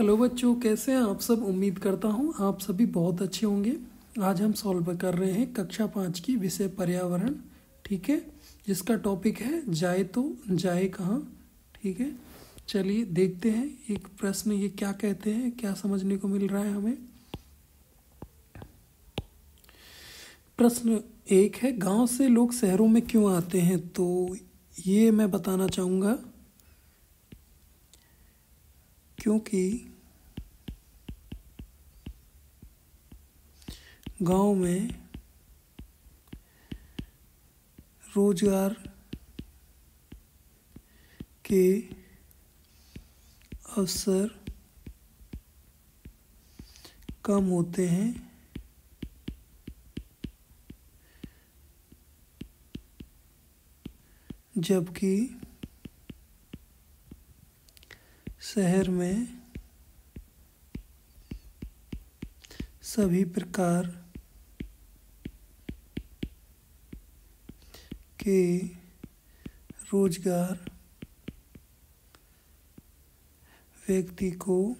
Hello बच्चों, कैसे हैं आप सब। उम्मीद करता हूँ आप सभी बहुत अच्छे होंगे। आज हम सॉल्व कर रहे हैं कक्षा 5 की विषय पर्यावरण। ठीक है, जिसका टॉपिक है जाए तो जाए कहाँ। ठीक है, चलिए देखते हैं एक प्रश्न ये क्या कहते हैं, क्या समझने को मिल रहा है हमें। प्रश्न 1 है, गांव से लोग शहरों में क्यों आते हैं। तो ये मैं बताना चाहूँगा क्योंकि गांव में रोजगार के अवसर कम होते हैं, जबकि शहर में सभी प्रकार के रोजगार व्यक्ति को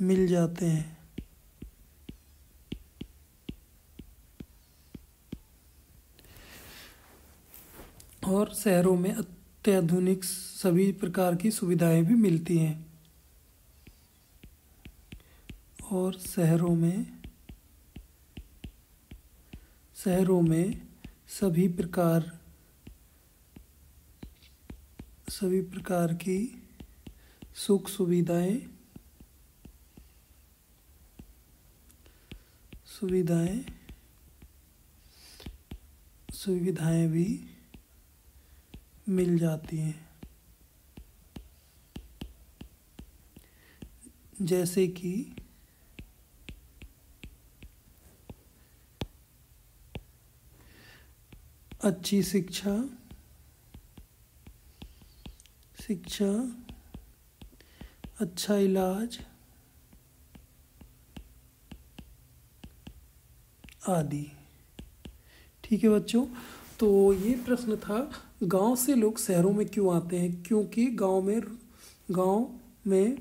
मिल जाते हैं। और शहरों में अत्याधुनिक सभी प्रकार की सुविधाएं भी मिलती हैं। और शहरों में सभी प्रकार की सुख सुविधाएं भी मिल जाती हैं, जैसे कि अच्छी शिक्षा, अच्छा इलाज आदि। ठीक है बच्चों, तो ये प्रश्न था गांव से लोग शहरों में क्यों आते हैं। क्योंकि गांव में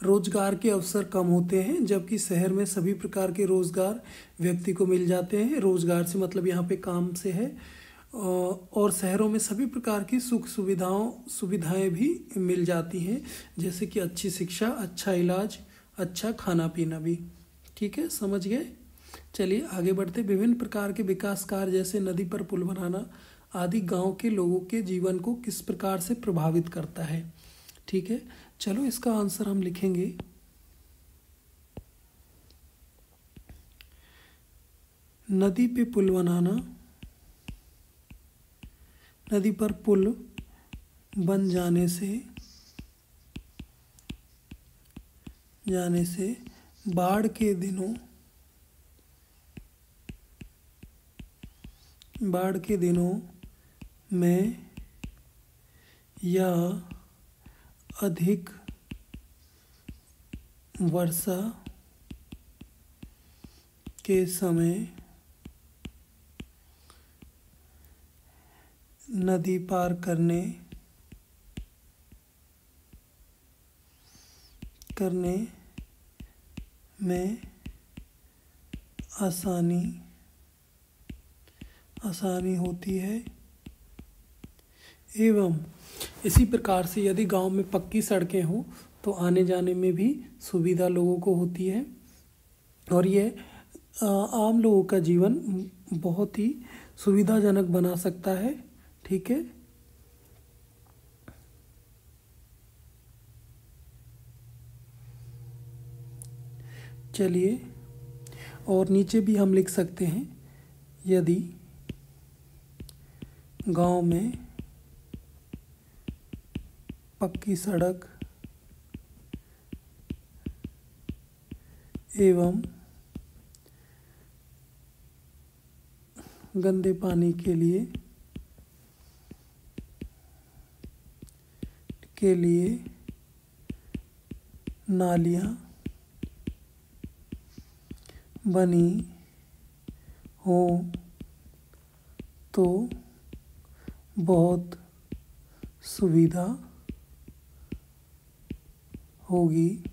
रोजगार के अवसर कम होते हैं, जबकि शहर में सभी प्रकार के रोजगार व्यक्ति को मिल जाते हैं। रोजगार से मतलब यहाँ पे काम से है। और शहरों में सभी प्रकार की सुविधाएं भी मिल जाती हैं, जैसे कि अच्छी शिक्षा, अच्छा इलाज, अच्छा खाना पीना भी। ठीक है, समझ गए। चलिए आगे बढ़ते। विभिन्न प्रकार के विकास कार्य जैसे नदी पर पुल बनाना आदि गांव के लोगों के जीवन को किस प्रकार से प्रभावित करता है। ठीक है, चलो इसका आंसर हम लिखेंगे। नदी पे पुल बनाना, नदी पर पुल बन जाने से बाढ़ के दिनों में या अधिक वर्षा के समय नदी पार करने में आसानी होती है। एवं इसी प्रकार से यदि गांव में पक्की सड़कें हों तो आने जाने में भी सुविधा लोगों को होती है, और ये आम लोगों का जीवन बहुत ही सुविधाजनक बना सकता है। ठीक है, चलिए और नीचे भी हम लिख सकते हैं, यदि गांव में पक्की सड़क एवं गंदे पानी के लिए नालियाँ बनी हो तो बहुत सुविधा होगी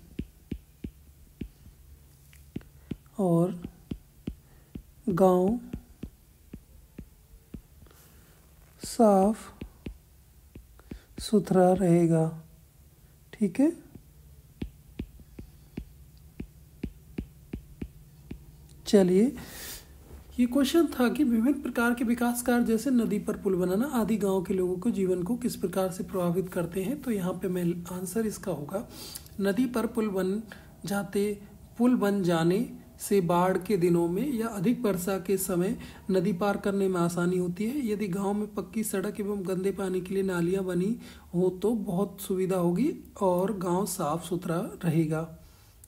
और गांव साफ सुथरा रहेगा। ठीक है। चलिए, ये क्वेश्चन था कि विभिन्न प्रकार के विकास कार्य जैसे नदी पर पुल बनाना आदि गांव के लोगों को जीवन को किस प्रकार से प्रभावित करते हैं। तो यहाँ पे मैं आंसर इसका होगा, नदी पर पुल बन जाने से बाढ़ के दिनों में या अधिक वर्षा के समय नदी पार करने में आसानी होती है। यदि गांव में पक्की सड़क एवं गंदे पानी के लिए नालियां बनी हो तो बहुत सुविधा होगी और गांव साफ सुथरा रहेगा।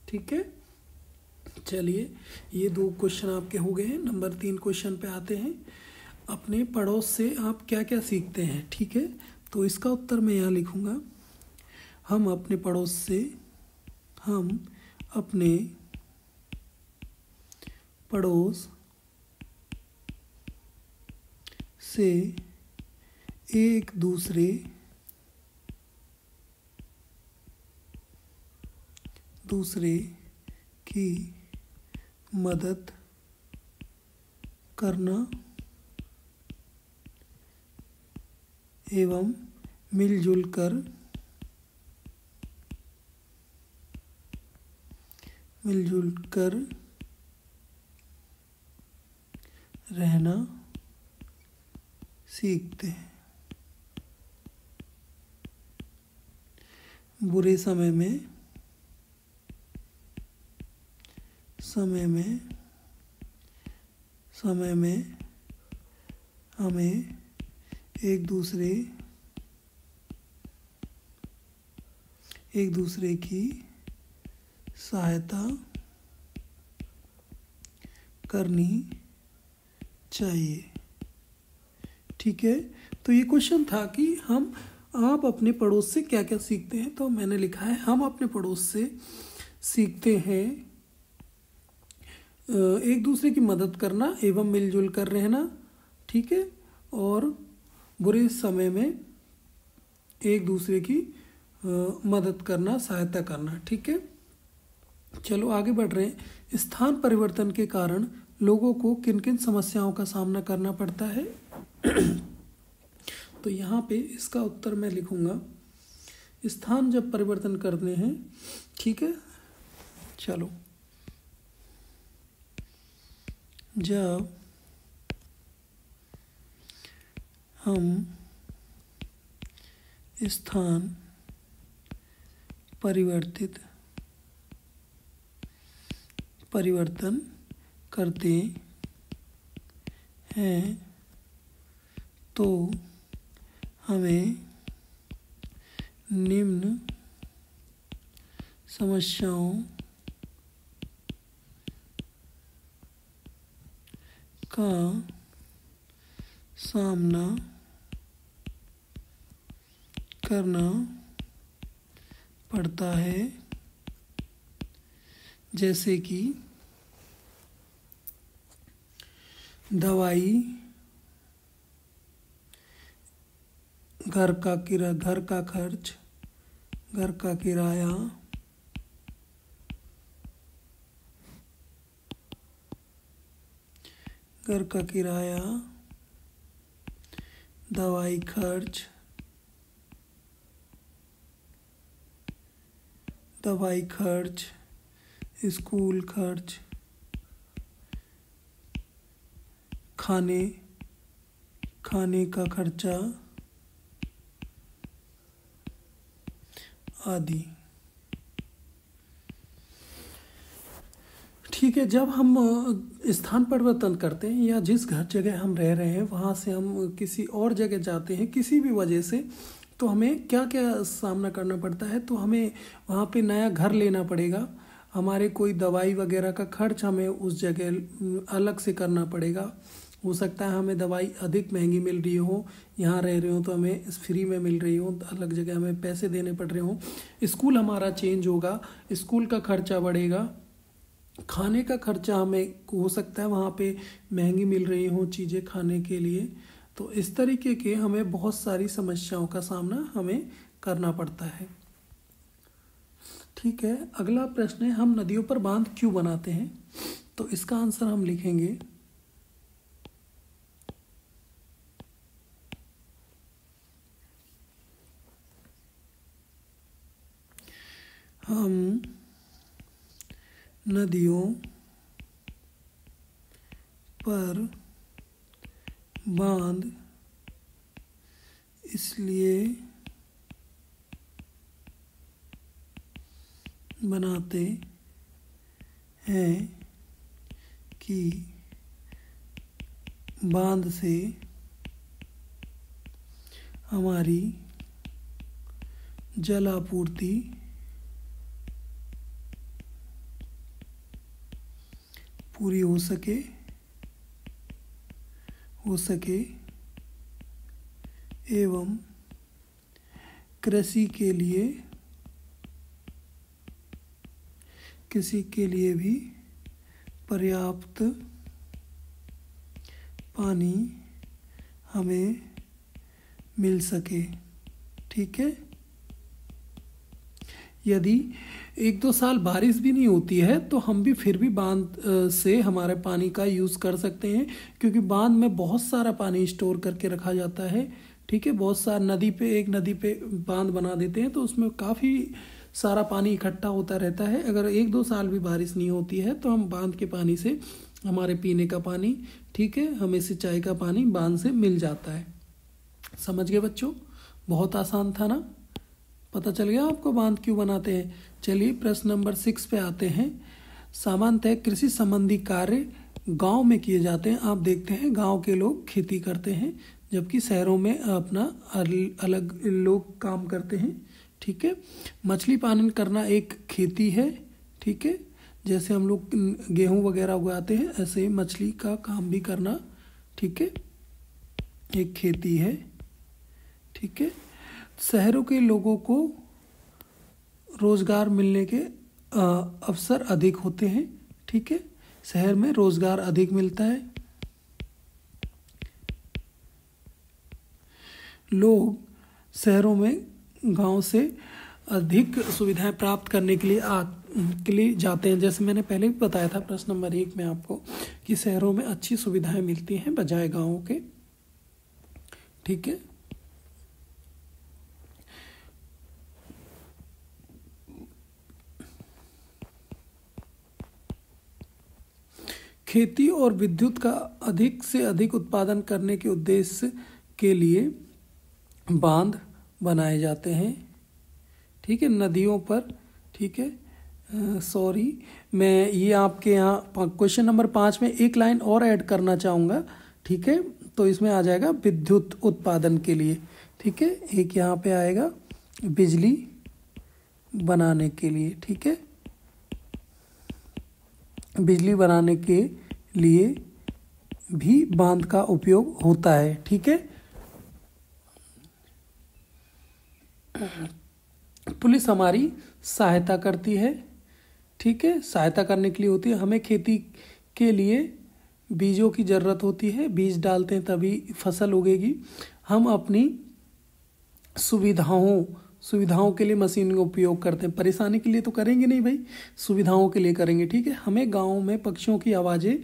ठीक है। चलिए, ये 2 क्वेश्चन आपके हो गए हैं। नंबर 3 क्वेश्चन पे आते हैं, अपने पड़ोस से आप क्या क्या सीखते हैं। ठीक है। तो इसका उत्तर मैं यहाँ लिखूँगा, हम अपने पड़ोस से एक दूसरे की मदद करना एवं मिलजुल कर रहना सीखते हैं। बुरे समय में हमें एक दूसरे की सहायता करनी चाहिए। ठीक है। तो ये क्वेश्चन था कि आप अपने पड़ोस से क्या क्या सीखते हैं। तो मैंने लिखा है, हम अपने पड़ोस से सीखते हैं एक दूसरे की मदद करना एवं मिलजुल कर रहना। ठीक है। और बुरे समय में एक दूसरे की मदद करना, सहायता करना। ठीक है। चलो आगे बढ़ रहे हैं। स्थान परिवर्तन के कारण लोगों को किन किन समस्याओं का सामना करना पड़ता है। तो यहाँ पे इसका उत्तर मैं लिखूँगा, स्थान जब परिवर्तन करने हैं। ठीक है। चलो, जब हम स्थान परिवर्तन करते हैं तो हमें निम्न समस्याओं का सामना करना पड़ता है, जैसे कि दवाई, घर का खर्च, घर का किराया, दवाई खर्च, स्कूल खर्च, खाने का खर्चा आदि। ठीक है। जब हम स्थान परिवर्तन करते हैं या जिस जगह हम रह रहे हैं वहाँ से हम किसी और जगह जाते हैं किसी भी वजह से, तो हमें क्या क्या सामना करना पड़ता है। तो हमें वहाँ पे नया घर लेना पड़ेगा, हमारे कोई दवाई वगैरह का खर्च हमें उस जगह अलग से करना पड़ेगा। हो सकता है हमें दवाई अधिक महंगी मिल रही हो, यहाँ रह रहे हो तो हमें फ्री में मिल रही हो, अलग जगह हमें पैसे देने पड़ रहे हो। स्कूल हमारा चेंज होगा, स्कूल का खर्चा बढ़ेगा। खाने का खर्चा हमें हो सकता है वहाँ पे महंगी मिल रही हो चीज़ें खाने के लिए, तो इस तरीके के हमें बहुत सारी समस्याओं का सामना हमें करना पड़ता है। ठीक है, अगला प्रश्न है, हम नदियों पर बांध क्यों बनाते हैं? तो इसका आंसर हम लिखेंगे हम नदियों पर बांध इसलिए बनाते हैं कि बांध से हमारी जल आपूर्ति पूरी हो सके एवं कृषि के लिए भी पर्याप्त पानी हमें मिल सके। ठीक है, यदि 1-2 साल बारिश भी नहीं होती है तो हम भी फिर भी बांध से हमारे पानी का यूज़ कर सकते हैं, क्योंकि बांध में बहुत सारा पानी स्टोर करके रखा जाता है। ठीक है, बहुत सारा एक नदी पे बांध बना देते हैं तो उसमें काफ़ी सारा पानी इकट्ठा होता रहता है। अगर 1-2 साल भी बारिश नहीं होती है तो हम बांध के पानी से हमारे पीने का पानी, ठीक है, हमें सिंचाई का पानी बांध से मिल जाता है। समझ गए बच्चों? बहुत आसान था ना? पता चल गया आपको बांध क्यों बनाते हैं? चलिए प्रश्न नंबर 6 पे आते हैं। सामान्यतः कृषि संबंधी कार्य गांव में किए जाते हैं। आप देखते हैं गांव के लोग खेती करते हैं, जबकि शहरों में अपना अलग लोग काम करते हैं। ठीक है, मछली पालन करना एक खेती है। ठीक है, जैसे हम लोग गेहूं वगैरह उगाते हैं, ऐसे ही मछली का काम भी करना, ठीक है, एक खेती है। ठीक है, शहरों के लोगों को रोजगार मिलने के अवसर अधिक होते हैं। ठीक है, शहर में रोजगार अधिक मिलता है। लोग शहरों में गांव से अधिक सुविधाएं प्राप्त करने के लिए जाते हैं। जैसे मैंने पहले भी बताया था प्रश्न नंबर 1 में आपको कि शहरों में अच्छी सुविधाएं मिलती हैं बजाय गांवों के। ठीक है, खेती और विद्युत का अधिक से अधिक उत्पादन करने के उद्देश्य के लिए बांध बनाए जाते हैं। ठीक है, नदियों पर। ठीक है, सॉरी, मैं ये आपके यहाँ क्वेश्चन नंबर 5 में एक लाइन और ऐड करना चाहूँगा। ठीक है, तो इसमें आ जाएगा विद्युत उत्पादन के लिए। ठीक है, एक यहाँ पे आएगा बिजली बनाने के लिए। ठीक है, बिजली बनाने के लिए भी बांध का उपयोग होता है। ठीक है, पुलिस हमारी सहायता करती है। ठीक है, सहायता करने के लिए होती है। हमें खेती के लिए बीजों की ज़रूरत होती है, बीज डालते हैं तभी फसल उगेगी। हम अपनी सुविधाओं के लिए मशीन का उपयोग करते हैं। परेशानी के लिए तो करेंगे नहीं भाई, सुविधाओं के लिए करेंगे। ठीक है, हमें गाँव में पक्षियों की आवाज़ें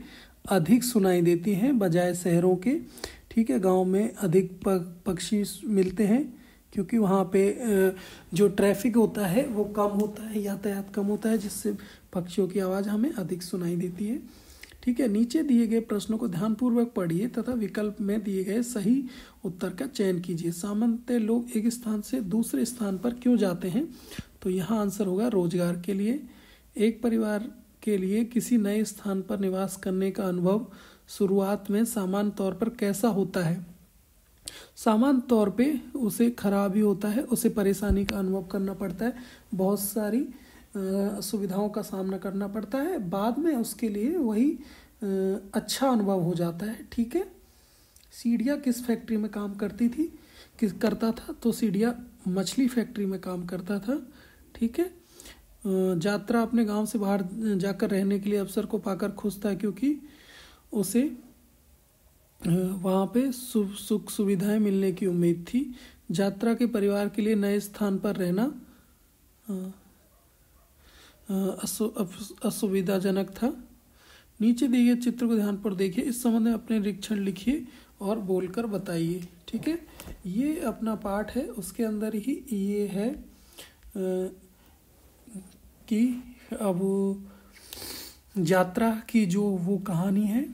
अधिक सुनाई देती हैं बजाय शहरों के। ठीक है, गाँव में अधिक पक्षी मिलते हैं क्योंकि वहाँ पे जो ट्रैफिक होता है वो कम होता है, यातायात कम होता है, जिससे पक्षियों की आवाज़ हमें अधिक सुनाई देती है। ठीक है, नीचे दिए गए प्रश्नों को ध्यानपूर्वक पढ़िए तथा विकल्प में दिए गए सही उत्तर का चयन कीजिए। सामान्यतः लोग एक स्थान से दूसरे स्थान पर क्यों जाते हैं? तो यहाँ आंसर होगा रोजगार के लिए। एक परिवार के लिए किसी नए स्थान पर निवास करने का अनुभव शुरुआत में सामान्य तौर पर कैसा होता है? सामान्य तौर पे उसे खराब ही होता है, उसे परेशानी का अनुभव करना पड़ता है, बहुत सारी सुविधाओं का सामना करना पड़ता है। बाद में उसके लिए वही अच्छा अनुभव हो जाता है। ठीक है, सीढ़िया किस फैक्ट्री में काम करता था? तो सीढ़िया मछली फैक्ट्री में काम करता था। ठीक है, यात्रा अपने गांव से बाहर जाकर रहने के लिए अवसर को पाकर खुश था, क्योंकि उसे वहाँ पे सुख सुविधाएं मिलने की उम्मीद थी। यात्रा के परिवार के लिए नए स्थान पर रहना असुविधाजनक था। नीचे दिए गए चित्र को ध्यान पर देखिए, इस संबंध में अपने निरीक्षण लिखिए और बोलकर बताइए। ठीक है, ये अपना पाठ है, उसके अंदर ही ये है कि अब यात्रा की जो वो कहानी है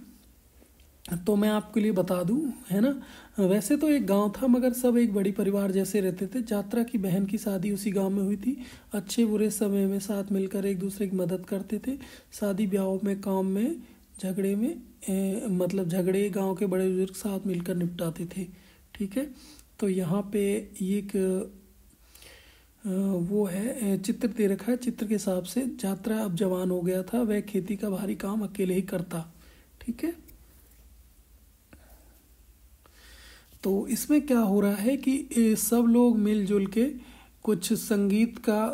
तो मैं आपके लिए बता दूं, है ना। वैसे तो एक गांव था मगर सब एक बड़ी परिवार जैसे रहते थे। यात्रा की बहन की शादी उसी गांव में हुई थी। अच्छे बुरे समय में साथ मिलकर एक दूसरे की मदद करते थे। शादी ब्याह में, काम में, झगड़े में मतलब झगड़े गांव के बड़े बुजुर्ग साथ मिलकर निपटाते थे। ठीक है, तो यहाँ पे एक वो है चित्र दे रखा है। चित्र के हिसाब से यात्रा अब जवान हो गया था, वह खेती का भारी काम अकेले ही करता। ठीक है, तो इसमें क्या हो रहा है कि सब लोग मिलजुल के कुछ संगीत का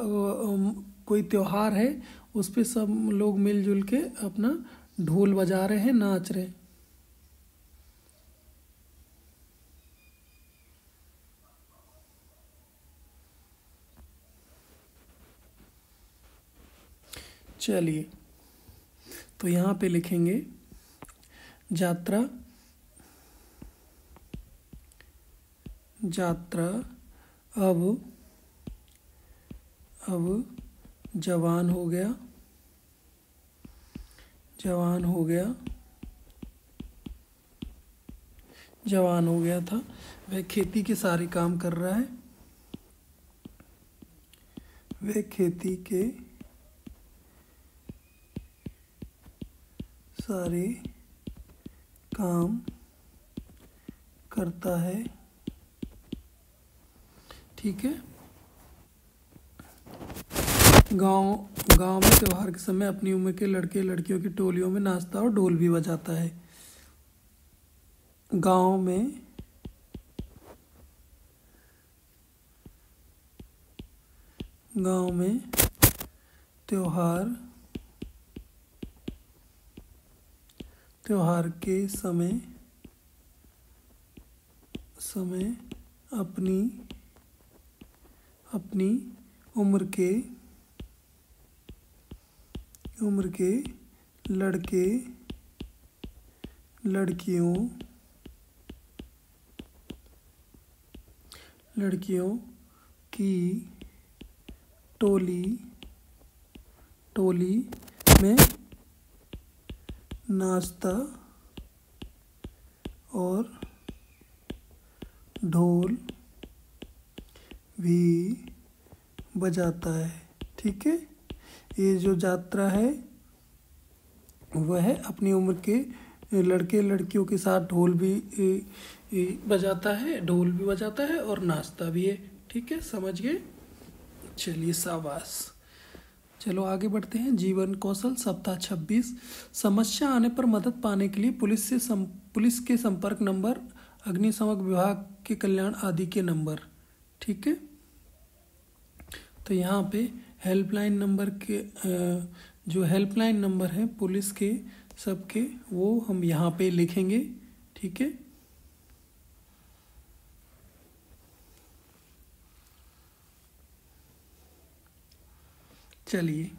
कोई त्योहार है, उस पे सब लोग मिलजुल के अपना ढोल बजा रहे हैं, नाच रहे हैं। चलिए, तो यहाँ पे लिखेंगे यात्रा अब जवान हो गया था। वह खेती के सारे काम कर रहा है। वह खेती के सारे काम करता है। ठीक है, गांव में त्योहार के समय अपनी उम्र के लड़के लड़कियों की टोलियों में नाचता और ढोल भी बजाता है। गांव में त्योहार के समय अपनी उम्र के लड़के लड़कियों की टोली में नाचता और ढोल भी बजाता है। ठीक है, ये जो यात्रा है वह अपनी उम्र के लड़के लड़कियों के साथ ढोल भी बजाता है और नाचता भी है। ठीक है, समझ गए। चलिए, शाबाश। चलो आगे बढ़ते हैं। जीवन कौशल सप्ताह 26। समस्या आने पर मदद पाने के लिए पुलिस के संपर्क नंबर, अग्निशमन विभाग के कल्याण आदि के नंबर। ठीक है, तो यहाँ पे हेल्पलाइन नंबर के जो हेल्पलाइन नंबर हैं पुलिस के सबके, वो हम यहाँ पे लिखेंगे। ठीक है, चलिए,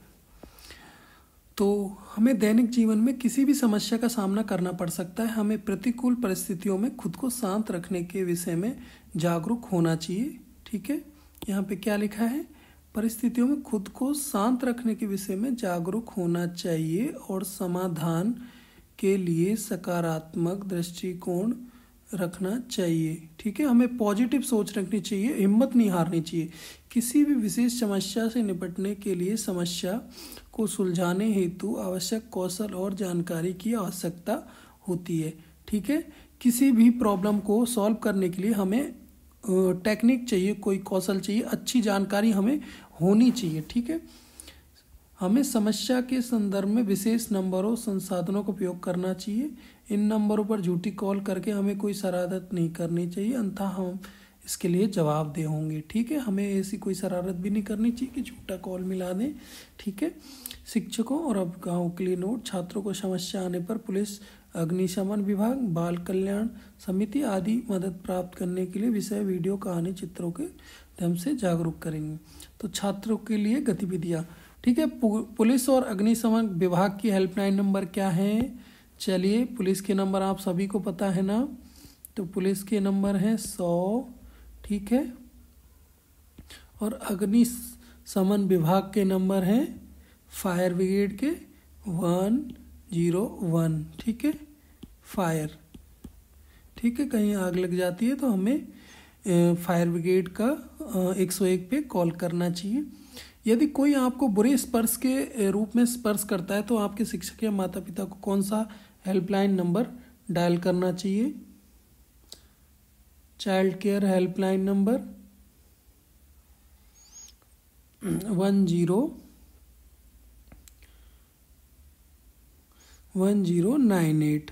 तो हमें दैनिक जीवन में किसी भी समस्या का सामना करना पड़ सकता है। हमें प्रतिकूल परिस्थितियों में खुद को शांत रखने के विषय में जागरूक होना चाहिए। ठीक है, यहाँ पे क्या लिखा है, परिस्थितियों में खुद को शांत रखने के विषय में जागरूक होना चाहिए और समाधान के लिए सकारात्मक दृष्टिकोण रखना चाहिए। ठीक है, हमें पॉजिटिव सोच रखनी चाहिए, हिम्मत नहीं हारनी चाहिए। किसी भी विशेष समस्या से निपटने के लिए समस्या को सुलझाने हेतु आवश्यक कौशल और जानकारी की आवश्यकता होती है। ठीक है, किसी भी प्रॉब्लम को सॉल्व करने के लिए हमें टेक्निक चाहिए, कोई कौशल चाहिए, अच्छी जानकारी हमें होनी चाहिए। ठीक है, हमें समस्या के संदर्भ में विशेष नंबरों संसाधनों का उपयोग करना चाहिए। इन नंबरों पर झूठी कॉल करके हमें कोई शरारत नहीं करनी चाहिए, अन्यथा हम इसके लिए जवाबदेह होंगे। ठीक है, हमें ऐसी कोई शरारत भी नहीं करनी चाहिए कि झूठा कॉल मिला दें। ठीक है, शिक्षकों और अभिभावकों के लिए नोट, छात्रों को समस्या आने पर पुलिस अग्निशमन विभाग, बाल कल्याण समिति आदि मदद प्राप्त करने के लिए विषय, वीडियो, कहानी, चित्रों के माध्यम से जागरूक करेंगे। तो छात्रों के लिए गतिविधियाँ, ठीक है। पुलिस और अग्निशमन विभाग की हेल्पलाइन नंबर क्या है? चलिए, पुलिस के नंबर आप सभी को पता है ना, तो पुलिस के नंबर हैं 100, ठीक है। और अग्निशमन विभाग के नंबर हैं फायर ब्रिगेड के 101, ठीक है। फायर, ठीक है, कहीं आग लग जाती है तो हमें फायर ब्रिगेड का 101 पे कॉल करना चाहिए। यदि कोई आपको बुरे स्पर्श के रूप में स्पर्श करता है तो आपके शिक्षक या माता पिता को कौन सा हेल्पलाइन नंबर डायल करना चाहिए? चाइल्ड केयर हेल्पलाइन नंबर 1098,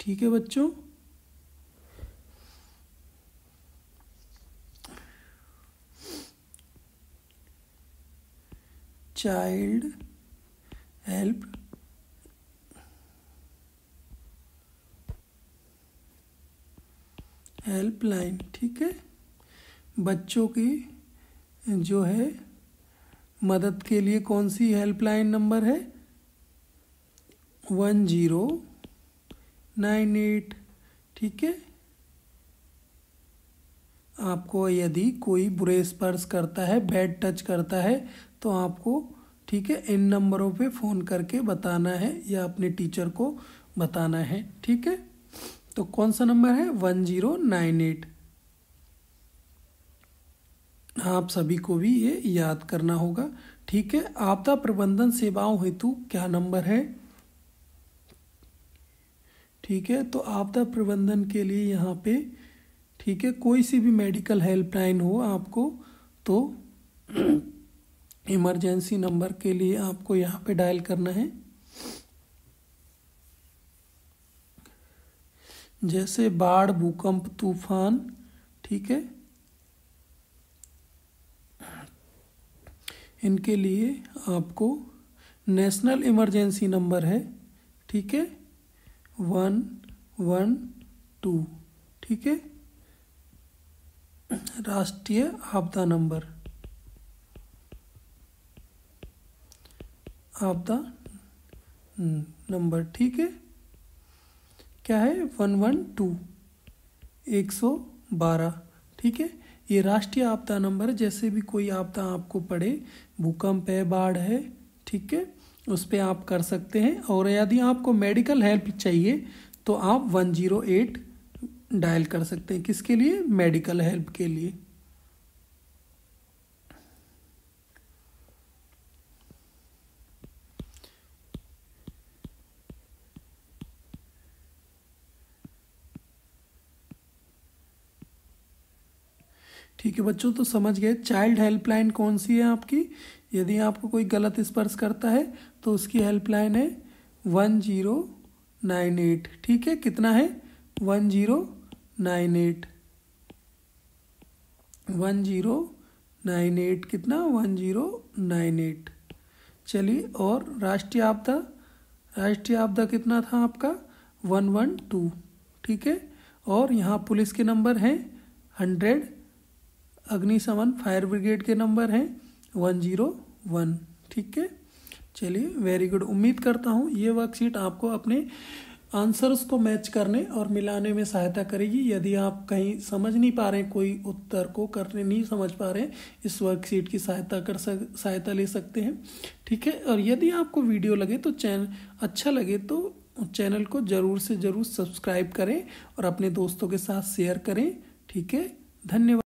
ठीक है बच्चों। चाइल्ड हेल्पलाइन, ठीक है। बच्चों की जो है मदद के लिए कौन सी हेल्पलाइन नंबर है? 1098, ठीक है। आपको यदि कोई बुरे स्पर्श करता है, बैड टच करता है, तो आपको, ठीक है, इन नंबरों पे फ़ोन करके बताना है या अपने टीचर को बताना है, ठीक है। तो कौन सा नंबर है? 1098। आप सभी को भी ये याद करना होगा, ठीक है। आपदा प्रबंधन सेवाओं हेतु क्या नंबर है? ठीक है, तो आपदा प्रबंधन के लिए यहाँ पे, ठीक है, कोई सी भी मेडिकल हेल्पलाइन हो आपको, तो इमरजेंसी नंबर के लिए आपको यहाँ पे डायल करना है। जैसे बाढ़, भूकंप, तूफान, ठीक है, इनके लिए आपको नेशनल इमरजेंसी नंबर है, ठीक है, 112, ठीक है। राष्ट्रीय आपदा नंबर, आपदा नंबर, ठीक है, क्या है? 112, 112, ठीक है। ये राष्ट्रीय आपदा नंबर है। जैसे भी कोई आपदा आपको पड़े, भूकंप है, बाढ़ है, ठीक है, उस पर आप कर सकते हैं। और यदि आपको मेडिकल हेल्प चाहिए तो आप 108 डायल कर सकते हैं। किसके लिए? मेडिकल हेल्प के लिए। ठीक है बच्चों, तो समझ गए चाइल्ड हेल्पलाइन कौन सी है आपकी। यदि आपको कोई गलत स्पर्श करता है तो उसकी हेल्पलाइन है 1098, ठीक है। कितना है? 1098, 1098, कितना? 1098। चलिए, और राष्ट्रीय आपदा कितना था आपका? 112, ठीक है। और यहाँ पुलिस के नंबर हैं 100, अग्निशमन फायर ब्रिगेड के नंबर हैं 101, ठीक है। चलिए, वेरी गुड। उम्मीद करता हूँ ये वर्कशीट आपको अपने आंसर्स को मैच करने और मिलाने में सहायता करेगी। यदि आप कहीं समझ नहीं पा रहे हैं, कोई उत्तर को करने नहीं समझ पा रहे हैं, इस वर्कशीट की सहायता ले सकते हैं, ठीक है। और यदि आपको वीडियो लगे तो अच्छा लगे तो चैनल को ज़रूर से ज़रूर सब्सक्राइब करें और अपने दोस्तों के साथ शेयर करें, ठीक है। धन्यवाद।